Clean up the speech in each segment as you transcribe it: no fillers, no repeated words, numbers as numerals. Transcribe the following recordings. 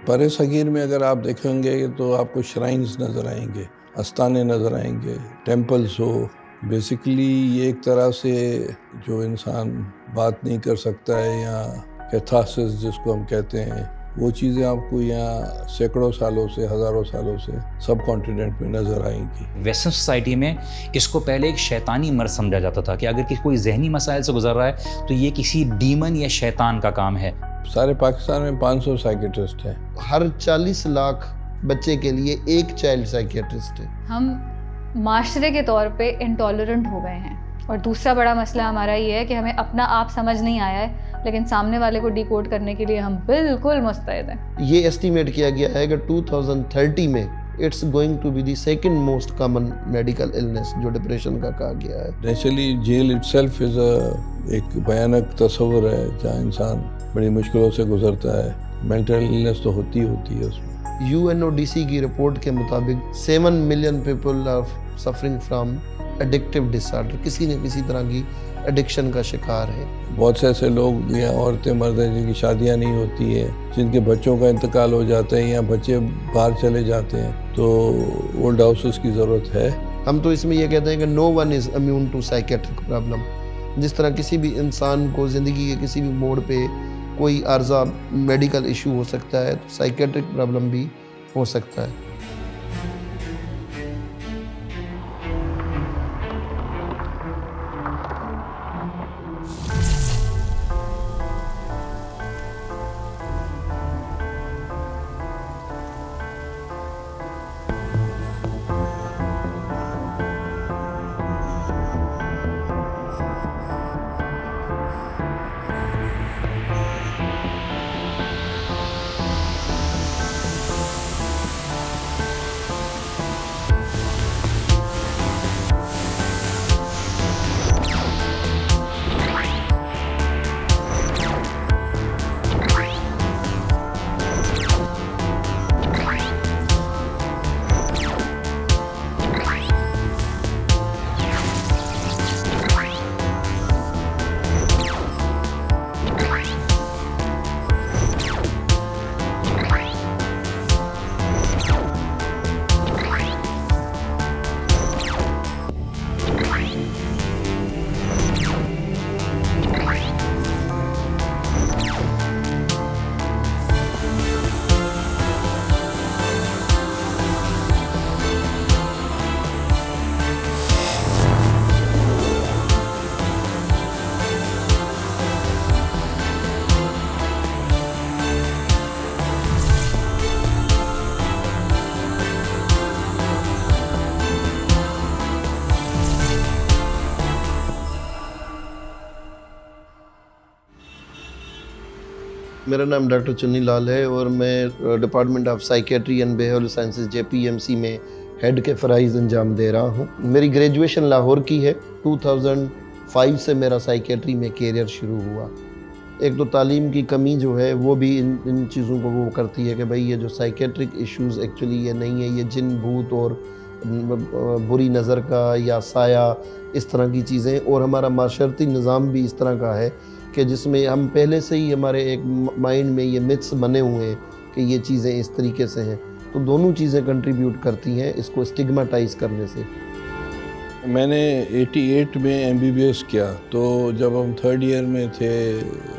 بر صغیر میں اگر آپ دیکھیں گے تو آپ کو شرائنز نظر آئیں گے، استانے نظر آئیں گے، ٹیمپلز ہو. بیسیکلی یہ ایک طرح سے جو انسان بات نہیں کر سکتا ہے یا کیتھاسس جس کو ہم کہتے ہیں، وہ چیزیں آپ کو یہاں سینکڑوں سالوں سے، ہزاروں سالوں سے سب کانٹیننٹ میں نظر آئیں گی. ویسٹرن سوسائٹی میں اس کو پہلے ایک شیطانی مرض سمجھا جاتا تھا کہ اگر کوئی ذہنی مسائل سے گزر رہا ہے تو یہ کسی ڈیمن یا شیطان کا کام ہے. سارے پاکستان میں 500 سائیکیٹرسٹ ہیں. ہر 40 لاکھ بچے کے لیے ایک چائلڈ سائیکیٹرسٹ ہے. ہم معاشرے کے طور پہ انٹالرنٹ ہو گئے ہیں، اور دوسرا بڑا مسئلہ ہمارا یہ ہے کہ ہمیں اپنا آپ سمجھ نہیں آیا ہے، لیکن سامنے والے کو ڈیکوڈ کرنے کے لیے ہم بالکل مستعد ہیں. یہ ایسٹیمیٹ کیا گیا ہے کہ 2030 میں it's going to be the second most common medical illness جو ڈپریشن کا کہا گیا ہے. Naturally jail itself is ایک بھیانک تصور ہے جہاں انسان بڑی مشکلوں سے گزرتا ہے. مینٹل النس تو ہوتی ہے اس میں. UNODC کی رپورٹ کے مطابق 7 million people are suffering from addictive disorder, کسی نہ کسی طرح کی ایڈکشن کا شکار ہے. بہت سے ایسے لوگ یا عورتیں مرد ہیں جن کی شادیاں نہیں ہوتی ہیں، جن کے بچوں کا انتقال ہو جاتا ہے یا بچے باہر چلے جاتے ہیں، تو اولڈ ہاؤسز کی ضرورت ہے. ہم تو اس میں یہ کہتے ہیں کہ no one is immune to psychiatric problem. جس طرح کسی بھی انسان کو زندگی کے کسی بھی موڑ پہ کوئی عارضہ میڈیکل ایشو ہو سکتا ہے، تو سائیکیٹرک پرابلم بھی ہو سکتا ہے. میرا نام ڈاکٹر چنی لال ہے اور میں department of psychiatry and behavioural sciences JPMC میں ہیڈ کے فرائض انجام دے رہا ہوں. میری گریجویشن لاہور کی ہے. 2005 سے میرا سائیکیٹری میں کیریئر شروع ہوا. ایک تو تعلیم کی کمی جو ہے وہ بھی ان چیزوں کو وہ کرتی ہے کہ بھئی یہ جو سائیکیٹرک ایشوز ایکچولی یہ نہیں ہے، یہ جن بھوت اور بری نظر کا یا سایہ اس طرح کی چیزیں، اور ہمارا معاشرتی نظام بھی اس طرح کا ہے کہ جس میں ہم پہلے سے ہی ہمارے ایک مائنڈ میں یہ متس بنے ہوئے ہیں کہ یہ چیزیں اس طریقے سے ہیں. تو دونوں چیزیں کنٹریبیوٹ کرتی ہیں اس کو اسٹگماٹائز کرنے سے. میں نے 88 میں MBBS کیا، تو جب ہم 3rd ایئر میں تھے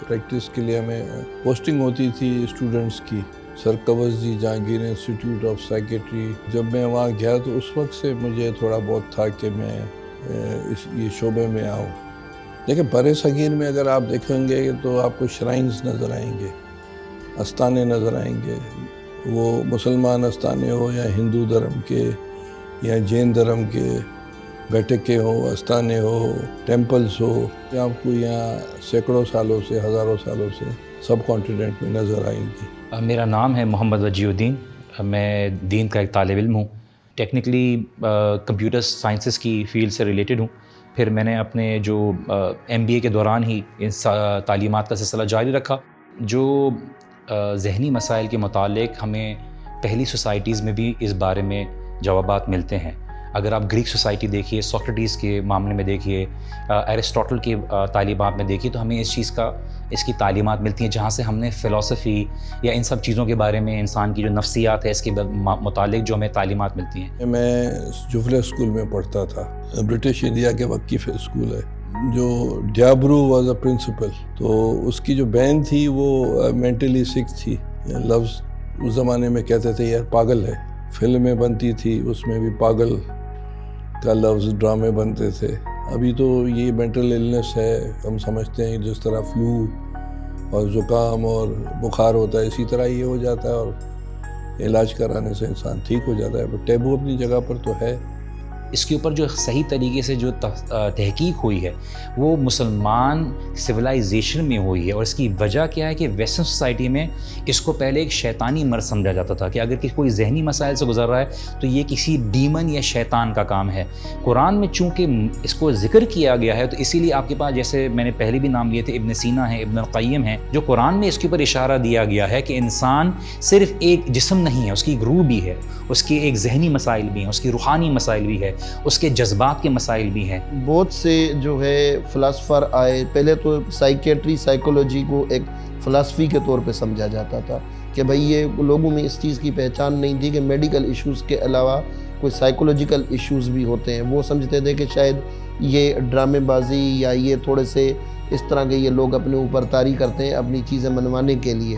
پریکٹس کے لیے ہمیں پوسٹنگ ہوتی تھی اسٹوڈنٹس کی sir Cowasji Jehangir institute of psychiatry. جب میں وہاں گیا تو اس وقت سے مجھے تھوڑا بہت تھا کہ میں یہ شعبے میں آؤں. دیکھیں بر صغیر میں اگر آپ دیکھیں گے تو آپ کو شرائنز نظر آئیں گے، استانے نظر آئیں گے، وہ مسلمان استانے ہو یا ہندو دھرم کے یا جین دھرم کے، بیٹھک کے ہو، استانے ہو، ٹیمپلز ہو. آپ کو یہاں سینکڑوں سالوں سے، ہزاروں سالوں سے سب کانٹیننٹ میں نظر آئیں گی. میرا نام ہے محمد وجیہ الدین. میں دین کا ایک طالب علم ہوں. ٹیکنیکلی کمپیوٹر سائنسز کی فیلڈ سے ریلیٹڈ ہوں. پھر میں نے اپنے جو MBA کے دوران ہی ان تعلیمات کا سلسلہ جاری رکھا. جو ذہنی مسائل کے متعلق ہمیں پہلی سوسائٹیز میں بھی اس بارے میں جوابات ملتے ہیں. اگر آپ گریک سوسائٹی دیکھیے، سوکریٹیز کے معاملے میں دیکھیے، ایرسٹوٹل کی تعلیمات میں دیکھیے، تو ہمیں اس کی تعلیمات ملتی ہیں، جہاں سے ہم نے فلسفی یا ان سب چیزوں کے بارے میں، انسان کی جو نفسیات ہے اس کے متعلق جو ہمیں تعلیمات ملتی ہیں۔ میں جوفلے اسکول میں پڑھتا تھا، برٹش انڈیا کے وقت کی اسکول ہے، جو ڈیابرو واز اے پرنسپل، تو اس کی جو بہن تھی وہ مینٹلی سک تھی، لفظ اس زمانے میں کہتے تھے یار پاگل ہے، فلمیں بنتی تھی اس میں بھی پاگل کا لفظ، ڈرامے بنتے تھے۔ ابھی تو یہ مینٹل النس ہے، ہم سمجھتے ہیں جس طرح فلو اور زکام اور بخار ہوتا ہے اسی طرح یہ ہو جاتا ہے، اور علاج کرانے سے انسان ٹھیک ہو جاتا ہے، بٹ ٹیبو اپنی جگہ پر تو ہے۔ اس کے اوپر جو صحیح طریقے سے جو تحقیق ہوئی ہے وہ مسلمان سویلائزیشن میں ہوئی ہے، اور اس کی وجہ کیا ہے کہ ویسٹرن سوسائٹی میں اس کو پہلے ایک شیطانی مرض سمجھا جاتا تھا کہ اگر کوئی ذہنی مسائل سے گزر رہا ہے تو یہ کسی ڈیمن یا شیطان کا کام ہے۔ قرآن میں چونکہ اس کو ذکر کیا گیا ہے تو اسی لیے آپ کے پاس، جیسے میں نے پہلے بھی نام لیے تھے، ابن سینا ہے، ابن القیم ہے، جو قرآن میں اس کے اوپر اشارہ دیا گیا ہے کہ انسان صرف ایک جسم نہیں ہے، اس کی ایک روح بھی ہے، اس کے ایک ذہنی مسائل بھی ہیں، اس کی روحانی مسائل بھی ہے، اس کے جذبات کے مسائل بھی ہیں۔ بہت سے جو ہے فلاسفر آئے، پہلے تو سائیکیٹری، سائیکولوجی کو ایک فلسفی کے طور پہ سمجھا جاتا تھا کہ بھئی یہ لوگوں میں اس چیز کی پہچان نہیں تھی کہ میڈیکل ایشوز کے علاوہ کوئی سائیکولوجیکل ایشوز بھی ہوتے ہیں۔ وہ سمجھتے تھے کہ شاید یہ ڈرامے بازی یا یہ تھوڑے سے اس طرح کے یہ لوگ اپنے اوپر طاری کرتے ہیں اپنی چیزیں منوانے کے لیے،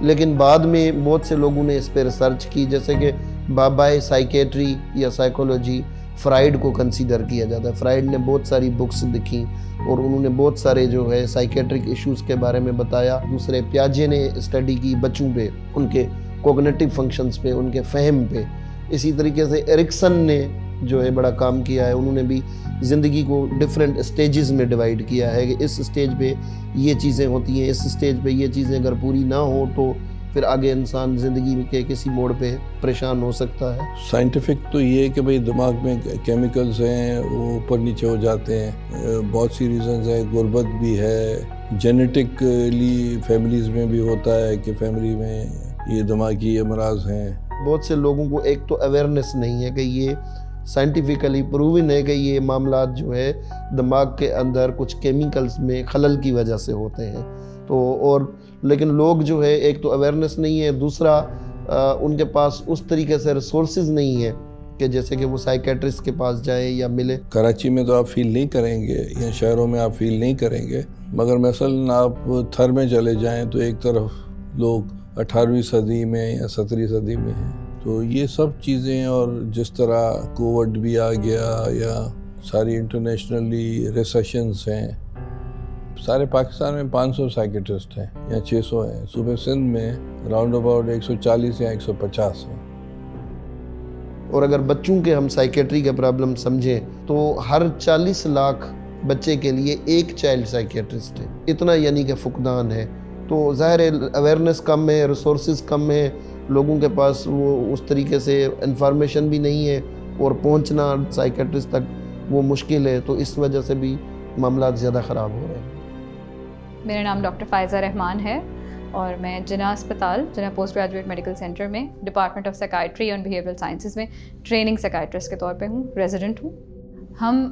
لیکن بعد میں بہت سے لوگوں نے اس پہ ریسرچ کی، جیسے کہ بابائے سائیکیٹری یا سائیکولوجی فرائیڈ کو کنسیڈر کیا جاتا ہے۔ فرائیڈ نے بہت ساری بکس لکھی اور انہوں نے بہت سارے جو ہے سائیکیٹرک ایشوز کے بارے میں بتایا۔ دوسرے پیاجے نے اسٹڈی کی بچوں پہ، ان کے کوگنیٹو فنکشنز پہ، ان کے فہم پہ۔ اسی طریقے سے ایرکسن نے جو ہے بڑا کام کیا ہے، انہوں نے بھی زندگی کو ڈیفرنٹ اسٹیجز میں ڈیوائیڈ کیا ہے کہ اس اسٹیج پہ یہ چیزیں ہوتی ہیں، اس اسٹیج پہ یہ چیزیں اگر پوری نہ ہوں تو پھر آگے انسان زندگی کے کسی موڑ پہ پریشان ہو سکتا ہے۔ سائنٹیفک تو یہ ہے کہ بھئی دماغ میں کیمیکلز ہیں وہ اوپر نیچے ہو جاتے ہیں، بہت سی ریزنز ہیں، غربت بھی ہے، جینیٹکلی فیملیز میں بھی ہوتا ہے کہ فیملی میں یہ دماغی امراض ہیں۔ بہت سے لوگوں کو ایک تو اویئرنیس نہیں ہے کہ یہ سائنٹیفیکلی پروون ہے کہ یہ معاملات جو ہے دماغ کے اندر کچھ کیمیکلز میں خلل کی وجہ سے ہوتے ہیں، تو اور لیکن لوگ جو ہے ایک تو اویئرنیس نہیں ہے، دوسرا ان کے پاس اس طریقے سے ریسورسز نہیں ہے کہ جیسے کہ وہ سائیکیٹرسٹ کے پاس جائیں یا ملے۔ کراچی میں تو آپ فیل نہیں کریں گے یا شہروں میں آپ فیل نہیں کریں گے، مگر مثلاً آپ تھر میں چلے جائیں تو ایک طرف لوگ 18ویں صدی میں یا 17ویں صدی میں ہیں، تو یہ سب چیزیں، اور جس طرح کووڈ بھی آ گیا یا ساری انٹرنیشنلی ریسیشنز ہیں، سارے پاکستان میں 500 سائیکیٹرسٹ ہیں یا 600 ہیں، صوبہ سندھ میں راؤنڈ اباؤٹ 140 یا 150 ہیں۔ اور اگر بچوں کے ہم سائیکیٹری کا پرابلم سمجھیں تو ہر 40 لاکھ بچے کے لیے ایک چائلڈ سائیکیٹرسٹ ہے، اتنا یعنی کہ فقدان ہے۔ تو ظاہر ہے اویئرنیس کم ہے، ریسورسز کم ہے، لوگوں کے پاس وہ اس طریقے سے انفارمیشن بھی نہیں ہے، اور پہنچنا سائیکیٹرسٹ تک وہ مشکل ہے، تو اس وجہ سے بھی معاملات زیادہ خراب ہو رہے ہیں۔ میرا نام ڈاکٹر فائزہ رحمان ہے اور میں جناح اسپتال، Jinnah post graduate medical centre میں department of psychiatry and behavioural sciences میں ٹریننگ سائیکائٹرسٹ کے طور پہ ہوں، ریزیڈنٹ ہوں۔ ہم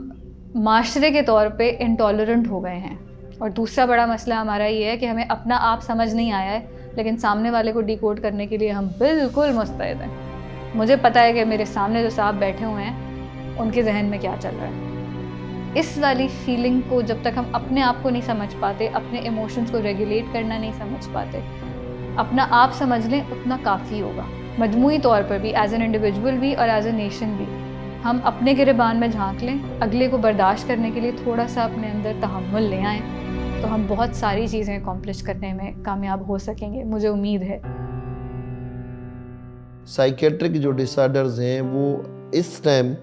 معاشرے کے طور پہ انٹالرنٹ ہو گئے ہیں، اور دوسرا بڑا مسئلہ ہمارا یہ ہے کہ ہمیں اپنا آپ سمجھ نہیں آیا ہے، لیکن سامنے والے کو ڈیکوڈ کرنے کے لیے ہم بالکل مستعد ہیں۔ مجھے پتہ ہے کہ میرے سامنے جو صاحب بیٹھے ہوئے ہیں ان کے ذہن میں کیا چل رہا ہے۔ اس والی فیلنگ کو جب تک ہم اپنے آپ کو نہیں سمجھ پاتے، اپنے ایموشنز کو ریگولیٹ کرنا نہیں سمجھ پاتے، اپنا آپ سمجھ لیں اتنا کافی ہوگا۔ مجموعی طور پر بھی، ایز این انڈیویجول بھی اور ایز اے نیشن بھی، ہم اپنے گریبان میں جھانک لیں، اگلے کو برداشت کرنے کے لیے تھوڑا سا اپنے اندر تحمل لے آئیں، تو ہم بہت ساری چیزیں اکمپلش کرنے میں کامیاب ہو سکیں گے، مجھے امید ہے۔ سائیکیٹرک جو ڈس آرڈرز ہیں وہ اس ٹائم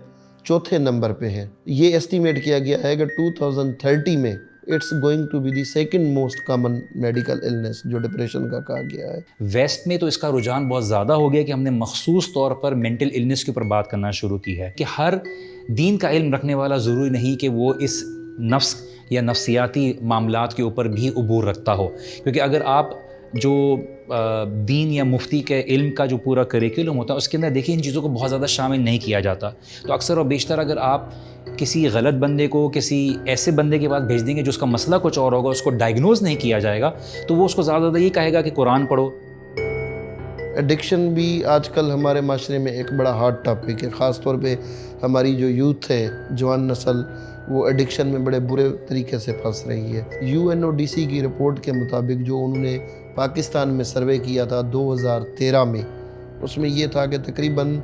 4تھے نمبر پہ ہیں۔ یہ ایسٹیمیٹ کیا گیا ہے کہ 2030 میں it's going to be the second most common medical illness, جو ڈپریشن کا کہا گیا ہے۔ ویسٹ میں تو اس کا رجحان بہت زیادہ ہو گیا کہ ہم نے مخصوص طور پر مینٹل النس کے اوپر بات کرنا شروع کی ہے کہ ہر دین کا علم رکھنے والا ضروری نہیں کہ وہ اس نفس یا نفسیاتی معاملات کے اوپر بھی عبور رکھتا ہو، کیونکہ اگر آپ جو دین یا مفتی کے علم کا جو پورا کریکولم ہوتا ہے اس کے اندر دیکھیے ان چیزوں کو بہت زیادہ شامل نہیں کیا جاتا. تو اکثر و بیشتر اگر آپ کسی غلط بندے کو کسی ایسے بندے کے پاس بھیج دیں گے جو اس کا مسئلہ کچھ اور ہوگا, اس کو ڈائگنوز نہیں کیا جائے گا, تو وہ اس کو زیادہ یہ کہے گا کہ قرآن پڑھو. ایڈکشن بھی آج کل ہمارے معاشرے میں ایک بڑا ہارڈ ٹاپک ہے, خاص طور پہ ہماری جو یوتھ ہے, جوان نسل, وہ ایڈکشن میں بڑے برے طریقے سے پھنس رہی ہے. UNODC کی رپورٹ کے مطابق جو انہوں نے پاکستان میں سروے کیا تھا 2013 میں, اس میں یہ تھا کہ تقریباً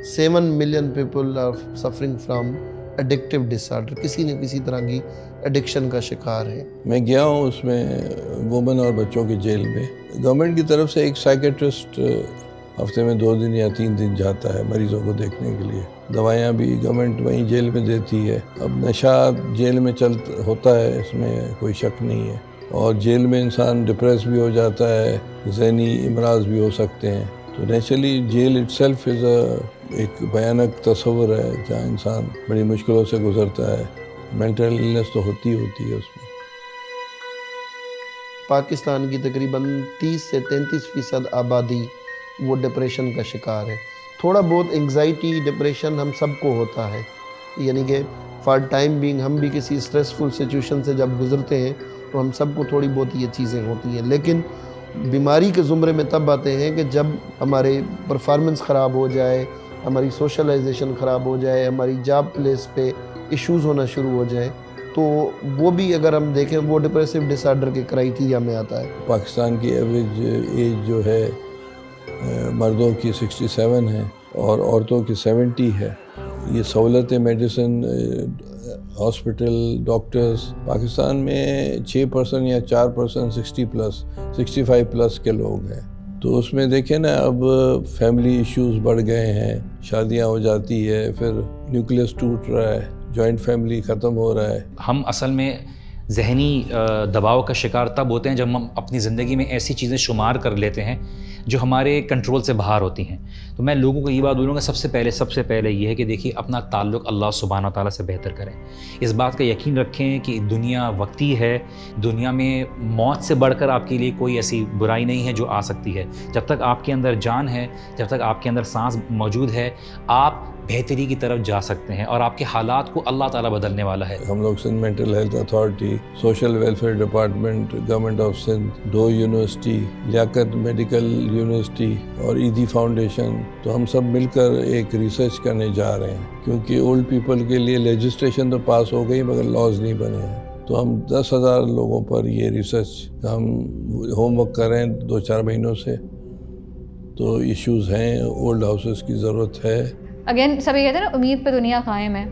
7 million people are suffering from addictive disorder, کسی نہ کسی طرح کی ایڈکشن کا شکار ہے. میں گیا ہوں اس میں وومن اور بچوں کی جیل میں. گورنمنٹ کی طرف سے ایک سائیکیٹرسٹ ہفتے میں 2 دن یا 3 دن جاتا ہے مریضوں کو دیکھنے کے لیے. دوائیاں بھی گورنمنٹ وہیں جیل میں دیتی ہے. اب نشہ جیل میں ہوتا ہے, اس میں کوئی شک نہیں ہے, اور جیل میں انسان ڈپریس بھی ہو جاتا ہے, ذہنی امراض بھی ہو سکتے ہیں. تو naturally jail itself is ایک بھیانک تصور ہے جہاں انسان بڑی مشکلوں سے گزرتا ہے. مینٹل النس تو ہوتی ہے اس میں. پاکستان کی تقریباً 30 سے 33% آبادی وہ ڈپریشن کا شکار ہے. تھوڑا بہت انگزائٹی ڈپریشن ہم سب کو ہوتا ہے, یعنی کہ فار ٹائم بینگ ہم بھی کسی اسٹریسفل سچویشن سے جب گزرتے ہیں تو ہم سب کو تھوڑی بہت یہ چیزیں ہوتی ہیں. لیکن بیماری کے زمرے میں تب آتے ہیں کہ جب ہمارے پرفارمنس خراب ہو جائے, ہماری سوشلائزیشن خراب ہو جائے, ہماری جاب پلیس پہ ایشوز ہونا شروع ہو جائیں, تو وہ بھی اگر ہم دیکھیں وہ ڈپریسو ڈس آرڈر کے کرائیٹیریا میں آتا ہے. پاکستان کی ایوریج ایج جو ہے مردوں کی 67 ہے اور عورتوں کی 70 ہے. یہ سہولتیں میڈیسن, ہاسپٹل, ڈاکٹرز پاکستان میں 6% یا 4% 65+ کے لوگ ہیں. تو اس میں دیکھیں نا, اب فیملی ایشوز بڑھ گئے ہیں, شادیاں ہو جاتی ہے, پھر نیوکلیس ٹوٹ رہا ہے, جوائنٹ فیملی ختم ہو رہا ہے. ہم اصل میں ذہنی دباؤ کا شکار تب ہوتے ہیں جب ہم اپنی زندگی میں ایسی چیزیں شمار کر لیتے ہیں جو ہمارے کنٹرول سے باہر ہوتی ہیں. تو میں لوگوں کو یہ بات بولوں گا, سب سے پہلے یہ ہے کہ دیکھیے اپنا تعلق اللہ سبحانہ و تعالیٰ سے بہتر کریں. اس بات کا یقین رکھیں کہ دنیا وقتی ہے, دنیا میں موت سے بڑھ کر آپ کے لیے کوئی ایسی برائی نہیں ہے جو آ سکتی ہے. جب تک آپ کے اندر جان ہے, جب تک آپ کے اندر سانس موجود ہے, آپ بہتری کی طرف جا سکتے ہیں اور آپ کے حالات کو اللہ تعالیٰ بدلنے والا ہے. ہم لوگ Sindh mental health authority, social welfare department, government of Sindh, do university, Liaquat medical university اور ایدی فاؤنڈیشن, تو ہم سب مل کر ایک ریسرچ کرنے جا رہے ہیں. کیونکہ اولڈ پیپل کے لیے لیجسلیشن تو پاس ہو گئی مگر لاز نہیں بنے ہیں. تو ہم 10,000 لوگوں پر یہ ریسرچ کا ہم ہوم ورک کر رہے ہیں 2-4 مہینوں سے. تو ایشوز ہیں, اولڈ ہاؤسز کی ضرورت ہے. اگین سبھی کہتے ہیں نا امید پہ دنیا قائم ہے.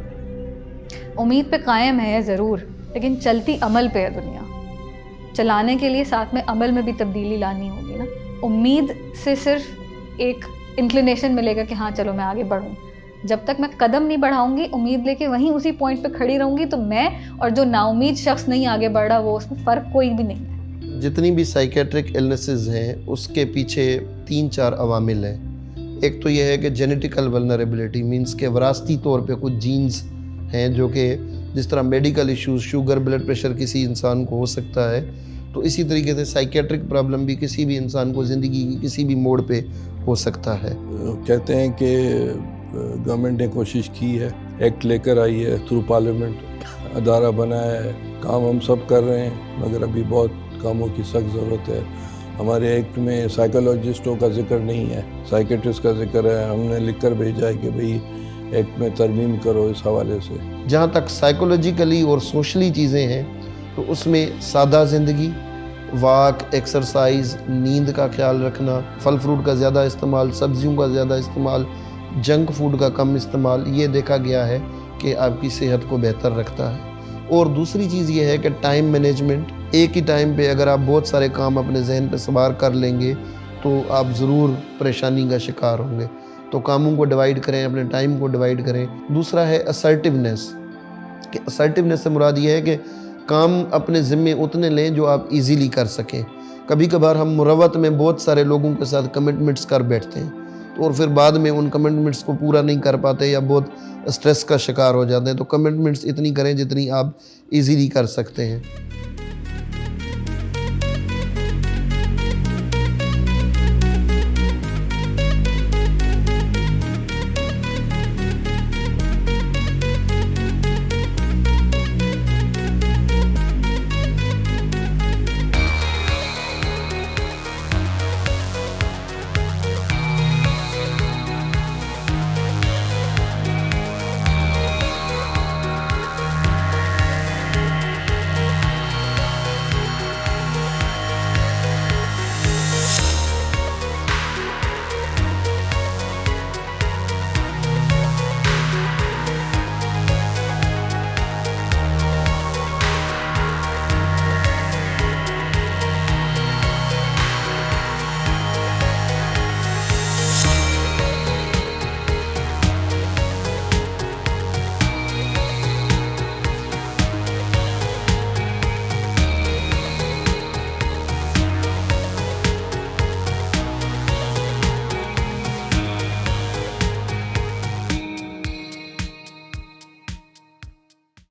امید پہ قائم ہے ضرور, لیکن چلتی عمل پہ ہے دنیا. چلانے کے لیے ساتھ میں عمل میں بھی تبدیلی لانی ہوگی نا. امید سے صرف ایک انکلینیشن ملے گا کہ ہاں چلو میں آگے بڑھوں. جب تک میں قدم نہیں بڑھاؤں گی, امید لے کے وہیں اسی پوائنٹ پہ کھڑی رہوں گی, تو میں اور جو نا امید شخص نہیں آگے بڑھ رہا, وہ اس میں فرق کوئی بھی نہیں ہے. جتنی بھی سائیکیٹرک النیسز ہیں اس کے پیچھے 3-4 عوامل ہیں. ایک تو یہ ہے کہ جینیٹیکل ولنریبلٹی, مینس کہ وراثتی طور پہ کچھ جینز ہیں جو کہ جس طرح medical issues, sugar, blood pressure کسی انسان کو ہو سکتا ہے, تو اسی طریقے سے سائیکیٹرک پرابلم بھی کسی بھی انسان کو زندگی کی کسی بھی موڑ پہ ہو سکتا ہے. کہتے ہیں کہ گورنمنٹ نے کوشش کی ہے, ایکٹ لے کر آئی ہے, تھرو پارلیمنٹ ادارہ بنایا ہے, کام ہم سب کر رہے ہیں, مگر ابھی بہت کاموں کی سخت ضرورت ہے. ہمارے ایکٹ میں سائیکولوجسٹوں کا ذکر نہیں ہے, سائیکیٹرسٹ کا ذکر ہے. ہم نے لکھ کر بھیجا ہے کہ بھئی ایکٹ میں ترمیم کرو اس حوالے سے. جہاں تک سائیکولوجیکلی اور سوشلی چیزیں ہیں تو اس میں سادہ زندگی, واک, ایکسرسائز, نیند کا خیال رکھنا, پھل فروٹ کا زیادہ استعمال, سبزیوں کا زیادہ استعمال, جنک فوڈ کا کم استعمال, یہ دیکھا گیا ہے کہ آپ کی صحت کو بہتر رکھتا ہے. اور دوسری چیز یہ ہے کہ ٹائم مینجمنٹ. ایک ہی ٹائم پہ اگر آپ بہت سارے کام اپنے ذہن پہ سوار کر لیں گے تو آپ ضرور پریشانی کا شکار ہوں گے. تو کاموں کو ڈیوائیڈ کریں, اپنے ٹائم کو ڈیوائیڈ کریں. دوسرا ہے اسرٹیونیس, کہ اسرٹیونیس سے مراد یہ ہے کہ کام اپنے ذمے اتنے لیں جو آپ ایزیلی کر سکیں. کبھی کبھار ہم مروت میں بہت سارے لوگوں کے ساتھ کمٹمنٹس کر بیٹھتے ہیں اور پھر بعد میں ان کمٹمنٹس کو پورا نہیں کر پاتے یا بہت اسٹریس کا شکار ہو جاتے ہیں. تو کمٹمنٹس اتنی کریں جتنی آپ ایزیلی کر سکتے ہیں.